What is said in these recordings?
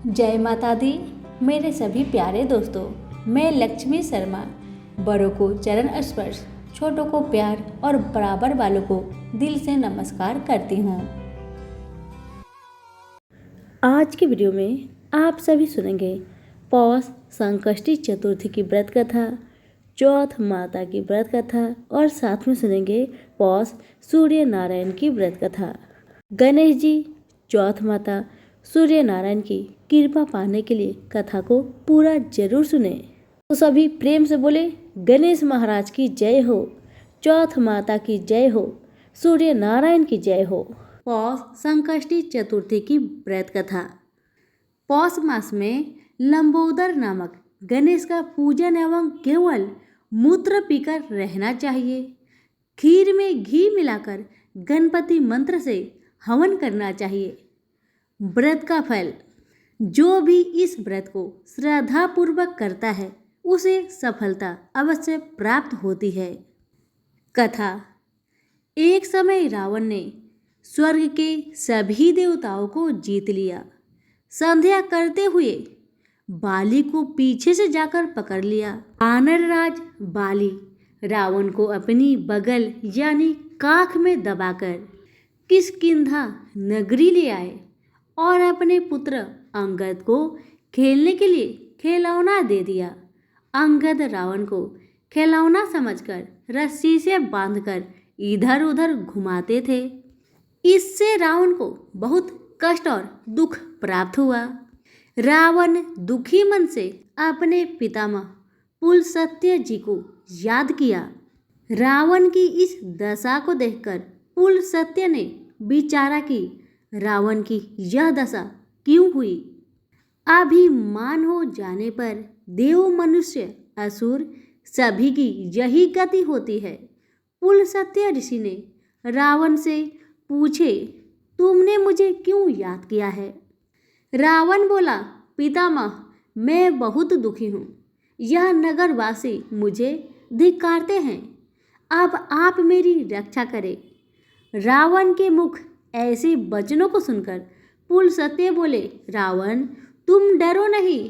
जय माता दी। मेरे सभी प्यारे दोस्तों, मैं लक्ष्मी शर्मा बड़ों को चरण स्पर्श, छोटों को प्यार और बराबर वालों को दिल से नमस्कार करती हूँ। आज की वीडियो में आप सभी सुनेंगे पौष संकष्टी चतुर्थी की व्रत कथा, चौथ माता की व्रत कथा और साथ में सुनेंगे पौष सूर्य नारायण की व्रत कथा। गणेश जी, चौथ माता, सूर्य नारायण की कृपा पाने के लिए कथा को पूरा जरूर सुने। तो सभी प्रेम से बोले गणेश महाराज की जय हो, चौथ माता की जय हो, सूर्य नारायण की जय हो। पौष संकष्टी चतुर्थी की व्रत कथा। पौष मास में लंबोदर नामक गणेश का पूजन एवं केवल मूत्र पीकर रहना चाहिए। खीर में घी मिलाकर गणपति मंत्र से हवन करना चाहिए। व्रत का फल। जो भी इस व्रत को श्रद्धा पूर्वक करता है उसे सफलता अवश्य प्राप्त होती है। कथा। एक समय रावण ने स्वर्ग के सभी देवताओं को जीत लिया। संध्या करते हुए बाली को पीछे से जाकर पकड़ लिया। वानर राज बाली रावण को अपनी बगल यानी काख में दबाकर किष्किंधा नगरी ले आए और अपने पुत्र अंगद को खेलने के लिए खिलौना दे दिया। अंगद रावण को खिलौना समझकर रस्सी से बांधकर इधर उधर घुमाते थे। इससे रावण को बहुत कष्ट और दुख प्राप्त हुआ। रावण दुखी मन से अपने पितामह पुलस्त्य जी को याद किया। रावण की इस दशा को देखकर पुलस्त्य ने विचारा कि रावण की यह दशा क्यों हुई। अभिमान हो जाने पर देव, मनुष्य, असुर सभी की यही गति होती है। पुलस्त्य ऋषि ने रावण से पूछे, तुमने मुझे क्यों याद किया है? रावण बोला, पितामह, मैं बहुत दुखी हूँ। यह नगरवासी मुझे धिक्कारते हैं। अब आप मेरी रक्षा करें। रावण के मुख ऐसे वचनों को सुनकर पुलस्त्य बोले, रावण, तुम डरो नहीं।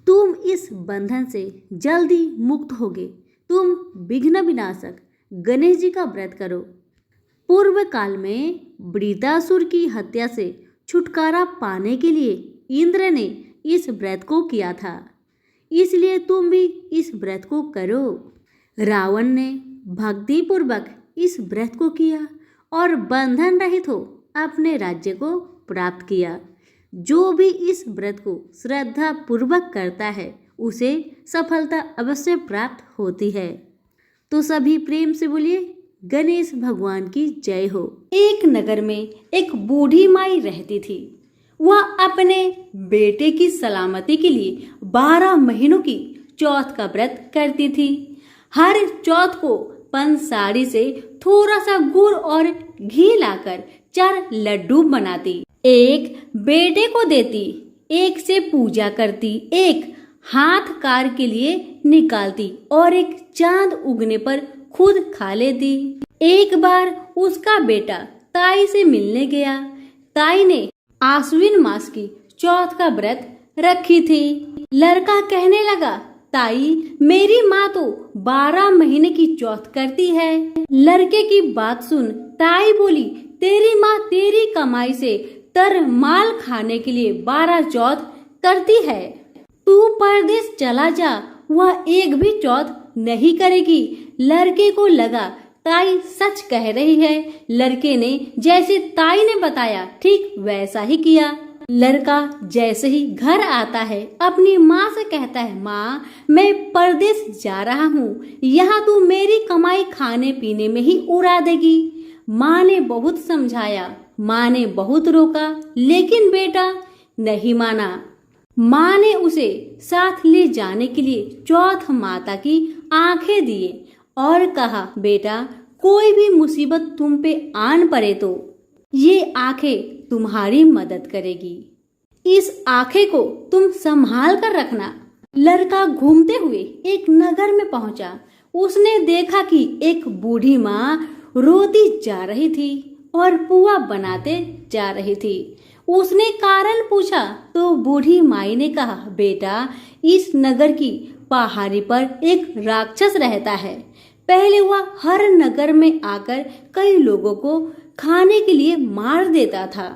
तुम इस बंधन से जल्दी मुक्त होगे। तुम विघ्न विनाशक गणेश जी का व्रत करो। पूर्व काल में वृत्रासुर की हत्या से छुटकारा पाने के लिए इंद्र ने इस व्रत को किया था, इसलिए तुम भी इस व्रत को करो। रावण ने भक्ति पूर्वक इस व्रत को किया और बंधन रहित हो अपने राज्य को प्राप्त किया। जो भी इस व्रत को श्रद्धा पूर्वक करता है उसे सफलता अवश्य प्राप्त होती है। तो सभी प्रेम से बोलिए गणेश भगवान की जय हो। एक नगर में एक बूढ़ी माई रहती थी। वह अपने बेटे की सलामती के लिए 12 महीनों की चौथ का व्रत करती थी। हर चौथ को पंसारी से थोड़ा सा गुड़ और घी लाकर 4 लड्डू बनाती, एक बेटे को देती, एक से पूजा करती, एक हाथ कार के लिए निकालती और एक चांद उगने पर खुद खा लेती। एक बार उसका बेटा ताई से मिलने गया। ताई ने आश्विन मास की चौथ का व्रत रखी थी। लड़का कहने लगा, ताई, मेरी माँ तो 12 महीने की चौथ करती है। लड़के की बात सुन ताई बोली, तेरी माँ तेरी कमाई से तर माल खाने के लिए 12 चौथ करती है। तू परदेश चला जा, वह एक भी चौथ नहीं करेगी। लड़के को लगा ताई सच कह रही है। लड़के ने जैसे ताई ने बताया ठीक वैसा ही किया। लड़का जैसे ही घर आता है अपनी माँ से कहता है, माँ, मैं परदेश जा रहा हूँ, यहाँ तू मेरी कमाई खाने पीने में ही उड़ा देगी। माँ ने बहुत समझाया, माँ ने बहुत रोका, लेकिन बेटा नहीं माना। माँ ने उसे साथ ले जाने के लिए चौथ माता की आंखें दिए और कहा, बेटा, कोई भी मुसीबत तुम पे आन पड़े तो ये आंखें तुम्हारी मदद करेगी। इस आंखें को तुम संभाल कर रखना। लड़का घूमते हुए एक नगर में पहुंचा। उसने देखा कि एक बूढ़ी माँ रोती जा रही थी और पुआ बनाते जा रही थी। उसने कारण पूछा तो बूढ़ी माई ने कहा, बेटा, इस नगर की पहाड़ी पर एक राक्षस रहता है। पहले वह हर नगर में आकर कई लोगों को खाने के लिए मार देता था।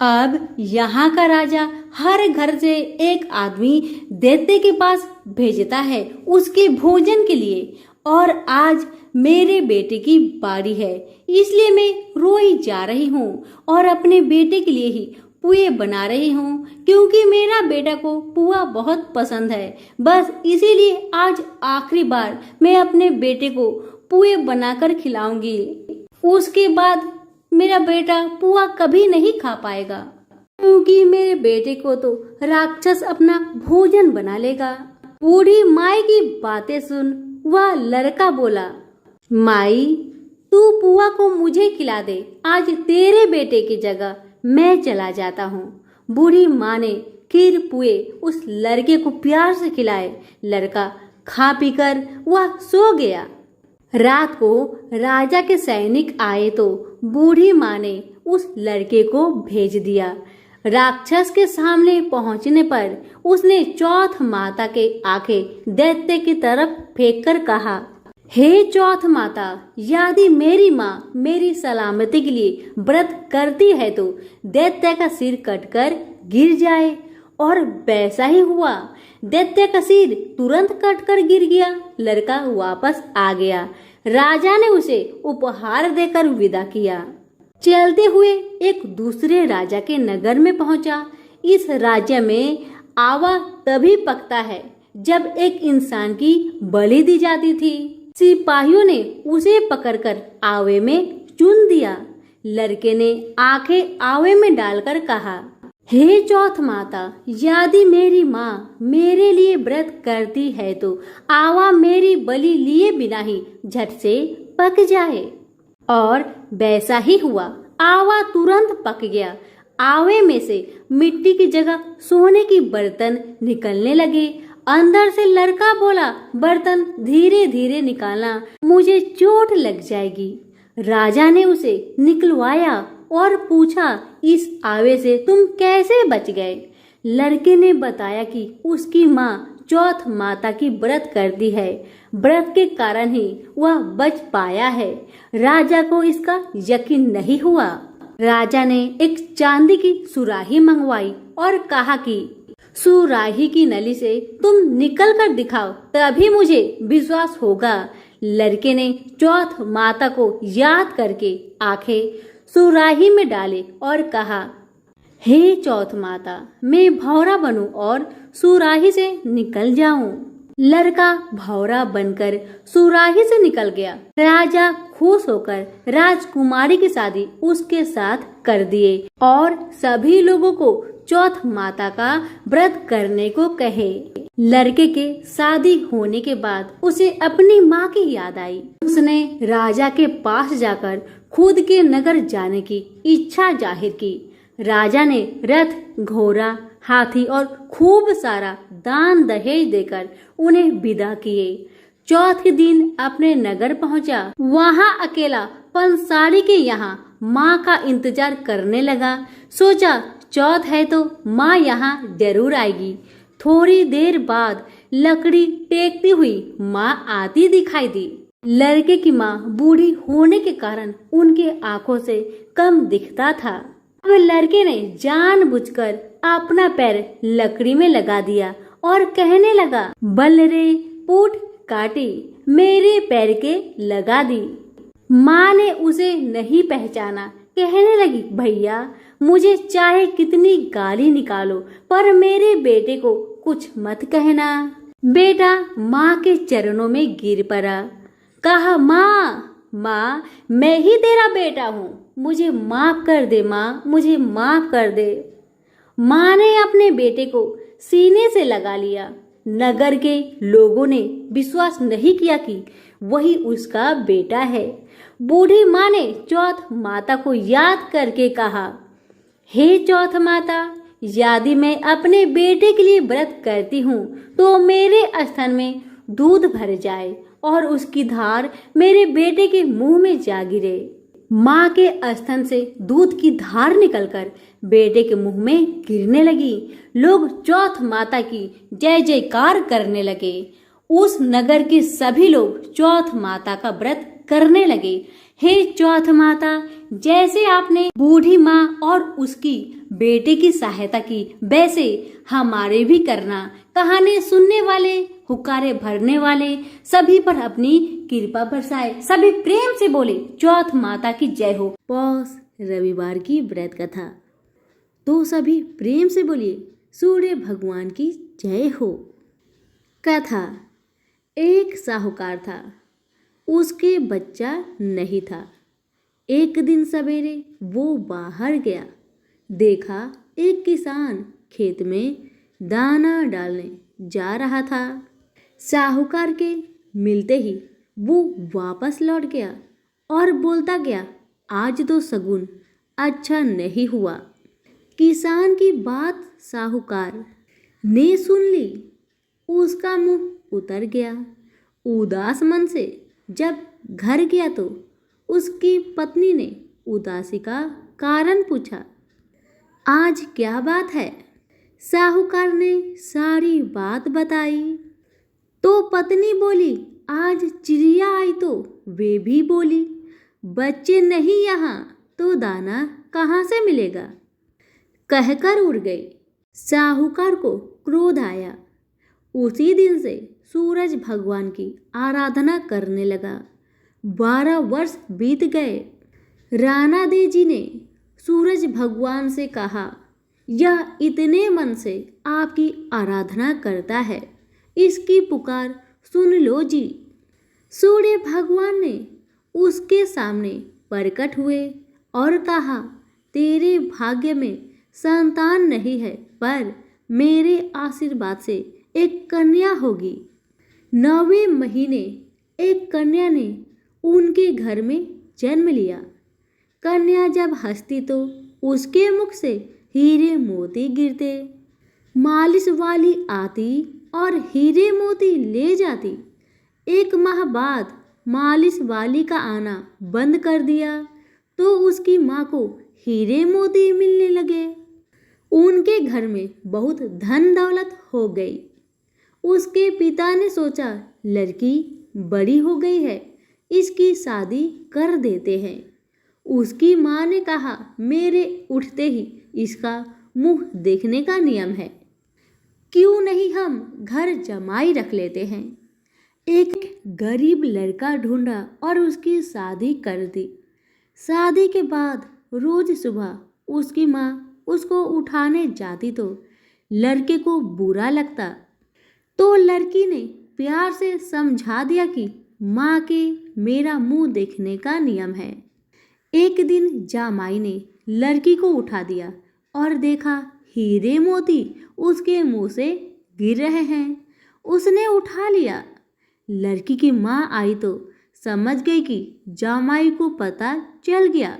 अब यहाँ का राजा हर घर से एक आदमी दैत्य के पास भेजता है उसके भोजन के लिए, और आज मेरे बेटे की बारी है, इसलिए मैं रोई जा रही हूँ और अपने बेटे के लिए ही पुए बना रही हूँ, क्योंकि मेरा बेटा को पुआ बहुत पसंद है। बस इसीलिए आज आखिरी बार मैं अपने बेटे को पुए बनाकर खिलाऊंगी। उसके बाद मेरा बेटा पुआ कभी नहीं खा पाएगा, क्योंकि मेरे बेटे को तो राक्षस अपना भोजन बना लेगा। बूढ़ी माई की बातें सुन वह लड़का बोला, माई, तू पुआ को मुझे खिला दे, आज तेरे बेटे की जगह मैं चला जाता हूँ। बूढ़ी माँ ने खीर पुए उस लड़के को प्यार से खिलाए। लड़का खा पीकर वह सो गया। रात को राजा के सैनिक आए तो बूढ़ी माँ ने उस लड़के को भेज दिया। राक्षस के सामने पहुंचने पर उसने चौथ माता के आंखें दैत्य की तरफ फेंककर कहा, हे चौथ माता, यदि मेरी माँ मेरी सलामती के लिए व्रत करती है तो दैत्य का सिर कटकर गिर जाए। और वैसा ही हुआ। दैत्य का सिर तुरंत कटकर गिर गया। लड़का वापस आ गया। राजा ने उसे उपहार देकर विदा किया। चलते हुए एक दूसरे राजा के नगर में पहुंचा। इस राज्य में आवा तभी पकता है जब एक इंसान की बलि दी जाती थी। सिपाहियों ने उसे पकड़कर आवे में चुन दिया। लड़के ने आंखें आवे में डालकर कहा, हे चौथ माता, यदि मेरी माँ मेरे लिए व्रत करती है तो आवा मेरी बलि लिए बिना ही झट से पक जाए। और वैसा ही हुआ। आवा तुरंत पक गया। आवे में से मिट्टी की जगह सोने की बर्तन निकलने लगे। अंदर से लड़का बोला, बर्तन धीरे धीरे निकालना, मुझे चोट लग जाएगी। राजा ने उसे निकलवाया और पूछा, इस आवे से तुम कैसे बच गए? लड़के ने बताया कि उसकी माँ चौथ माता की व्रत करती है, व्रत के कारण ही वह बच पाया है। राजा को इसका यकीन नहीं हुआ। राजा ने एक चांदी की सुराही मंगवाई और कहा कि सुराही की नली से तुम निकल कर दिखाओ, तभी मुझे विश्वास होगा। लड़के ने चौथ माता को याद करके आंखें सुराही में डाले और कहा, हे चौथ माता, मैं भौरा बनूं और सुराही से निकल जाऊं। लड़का भौरा बनकर सुराही से निकल गया। राजा खुश होकर राजकुमारी की शादी उसके साथ कर दिए और सभी लोगों को चौथ माता का व्रत करने को कहे। लड़के के शादी होने के बाद उसे अपनी माँ की याद आई। उसने राजा के पास जाकर खुद के नगर जाने की इच्छा जाहिर की। राजा ने रथ, घोड़ा, हाथी और खूब सारा दान दहेज देकर उन्हें विदा किए। चौथ के दिन अपने नगर पहुंचा। वहां अकेला पंसारी के यहाँ माँ का इंतजार करने लगा। सोचा चौथ है तो माँ यहाँ जरूर आएगी। थोड़ी देर बाद लकड़ी टेकती हुई माँ आती दिखाई दी। लड़के की माँ बूढ़ी होने के कारण उनके आंखों से कम दिखता था। अब लड़के ने जानबूझकर अपना पैर लकड़ी में लगा दिया और कहने लगा, बल रे पूठ काटी, मेरे पैर के लगा दी। माँ ने उसे नहीं पहचाना। कहने लगी, भैया, मुझे चाहे कितनी गाली निकालो पर मेरे बेटे को कुछ मत कहना। बेटा माँ के चरणों में गिर पड़ा। कहा, माँ, मैं ही तेरा बेटा हूँ, मुझे माफ कर दे माँ, मुझे माफ कर दे। माँ ने अपने बेटे को सीने से लगा लिया। नगर के लोगों ने विश्वास नहीं किया कि वही उसका बेटा है। बूढ़ी माँ ने चौथ माता को याद करके कहा, हे चौथ माता, यदि मैं अपने बेटे के लिए व्रत करती हूँ तो मेरे स्तन में दूध भर जाए और उसकी धार मेरे बेटे के मुंह में जा गिरे। माँ के स्तन से दूध की धार निकलकर बेटे के मुंह में गिरने लगी। लोग चौथ माता की जय जयकार करने लगे। उस नगर के सभी लोग चौथ माता का व्रत करने लगे। हे चौथ माता, जैसे आपने बूढ़ी माँ और उसकी बेटे की सहायता की, वैसे हमारे भी करना। कहानी सुनने वाले, हुक्कारे भरने वाले सभी पर अपनी कृपा बरसाए। सभी प्रेम से बोले चौथ माता की जय हो। पौष रविवार की व्रत कथा। तो सभी प्रेम से बोलिए सूर्य भगवान की जय हो। कथा। एक साहूकार था, उसके बच्चा नहीं था। एक दिन सवेरे वो बाहर गया, देखा एक किसान खेत में दाना डालने जा रहा था। साहूकार के मिलते ही वो वापस लौट गया और बोलता गया, आज तो शगुन अच्छा नहीं हुआ। किसान की बात साहूकार ने सुन ली, उसका मुंह उतर गया। उदास मन से जब घर गया तो उसकी पत्नी ने उदासी का कारण पूछा। आज क्या बात है? साहूकार ने सारी बात बताई। तो पत्नी बोली, आज चिड़िया आई तो वे भी बोली, बच्चे नहीं यहाँ तो दाना कहाँ से मिलेगा? कहकर उड़ गई। साहूकार को क्रोध आया। उसी दिन से सूरज भगवान की आराधना करने लगा। 12 वर्ष बीत गए। राणा देव जी ने सूरज भगवान से कहा, यह इतने मन से आपकी आराधना करता है, इसकी पुकार सुन लो जी। सूर्य भगवान ने उसके सामने प्रकट हुए और कहा, तेरे भाग्य में संतान नहीं है, पर मेरे आशीर्वाद से एक कन्या होगी। 9वें महीने एक कन्या ने उनके घर में जन्म लिया। कन्या जब हंसती तो उसके मुख से हीरे मोती गिरते। मालिश वाली आती और हीरे मोती ले जाती। 1 माह बाद मालिश वाली का आना बंद कर दिया तो उसकी माँ को हीरे मोती मिलने लगे। उनके घर में बहुत धन दौलत हो गई। उसके पिता ने सोचा, लड़की बड़ी हो गई है, इसकी शादी कर देते हैं। उसकी माँ ने कहा, मेरे उठते ही इसका मुंह देखने का नियम है, क्यों नहीं हम घर जमाई रख लेते हैं। एक गरीब लड़का ढूंढा और उसकी शादी कर दी। शादी के बाद रोज सुबह उसकी माँ उसको उठाने जाती तो लड़के को बुरा लगता, तो लड़की ने प्यार से समझा दिया कि माँ के मेरा मुंह देखने का नियम है। एक दिन जामाई ने लड़की को उठा दिया और देखा हीरे मोती उसके मुंह से गिर रहे हैं। उसने उठा लिया। लड़की की माँ आई तो समझ गई कि जामाई को पता चल गया।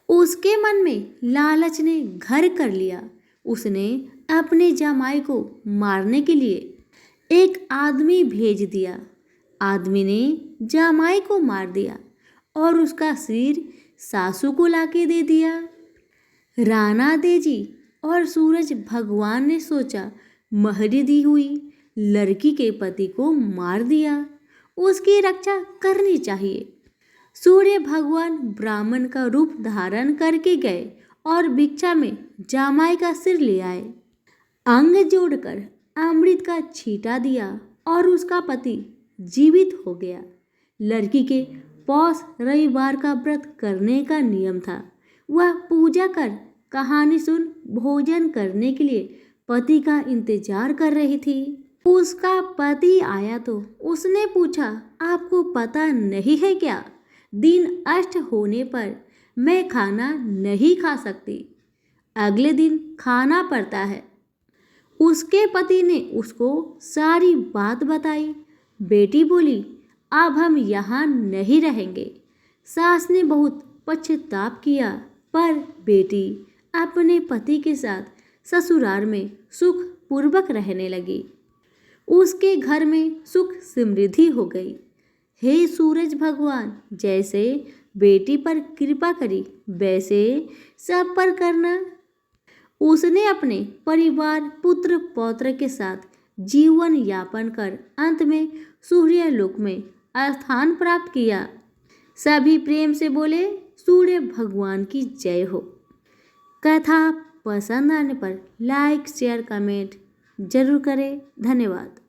उसके मन में लालच ने घर कर लिया। उसने अपने जामाई को मारने के लिए एक आदमी भेज दिया। आदमी ने जामाई को मार दिया और उसका सिर सासू को लाके दे दिया। राणा देजी और सूरज भगवान ने सोचा, महरी दी हुई लड़की के पति को मार दिया, उसकी रक्षा करनी चाहिए। सूर्य भगवान ब्राह्मण का रूप धारण करके गए और भिक्षा में जामाई का सिर ले आए। अंग जोड़कर अमृत का छींटा दिया और उसका पति जीवित हो गया। लड़की के पौष रविवार का व्रत करने का नियम था। वह पूजा कर, कहानी सुन, भोजन करने के लिए पति का इंतजार कर रही थी। उसका पति आया तो उसने पूछा, आपको पता नहीं है क्या, दिन अष्ट होने पर मैं खाना नहीं खा सकती, अगले दिन खाना पड़ता है। उसके पति ने उसको सारी बात बताई। बेटी बोली, अब हम यहाँ नहीं रहेंगे। सास ने बहुत पश्चाताप किया, पर बेटी अपने पति के साथ ससुराल में सुख पूर्वक रहने लगी। उसके घर में सुख समृद्धि हो गई। हे सूरज भगवान, जैसे बेटी पर कृपा करी वैसे सब पर करना। उसने अपने परिवार पुत्र पौत्र के साथ जीवन यापन कर अंत में सूर्य लोक में स्थान प्राप्त किया। सभी प्रेम से बोले सूर्य भगवान की जय हो। कथा पसंद आने पर लाइक शेयर कमेंट जरूर करें। धन्यवाद।